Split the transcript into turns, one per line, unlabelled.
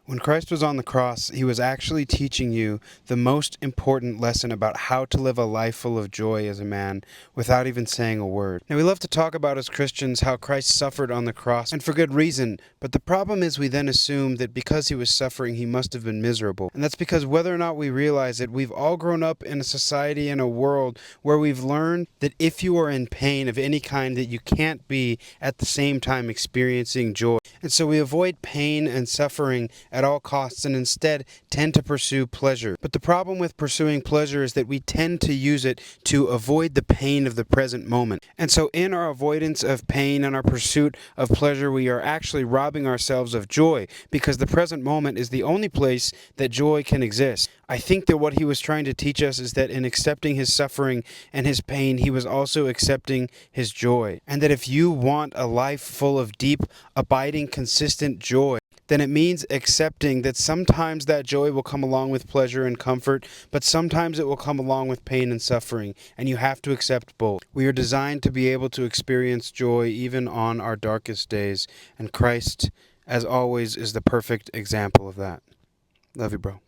When Christ was on the cross, he was actually teaching you the most important lesson about how to live a life full of joy as a man without even saying a word. Now, we love to talk about as Christians how Christ suffered on the cross, and for good reason, but the problem is we then assume that because he was suffering, he must have been miserable. And that's because whether or not we realize it, we've all grown up in a society and a world where we've learned that if you are in pain of any kind, that you can't be at the same time experiencing joy. And so we avoid pain and suffering at all costs and instead tend to pursue pleasure. But the problem with pursuing pleasure is that we tend to use it to avoid the pain of the present moment. And so in our avoidance of pain and our pursuit of pleasure, we are actually robbing ourselves of joy because the present moment is the only place that joy can exist. I think that what he was trying to teach us is that in accepting his suffering and his pain, he was also accepting his joy. And that if you want a life full of deep, abiding, consistent joy, then it means accepting that sometimes that joy will come along with pleasure and comfort, but sometimes it will come along with pain and suffering, and you have to accept both. We are designed to be able to experience joy even on our darkest days, and Christ, as always, is the perfect example of that. Love you, bro.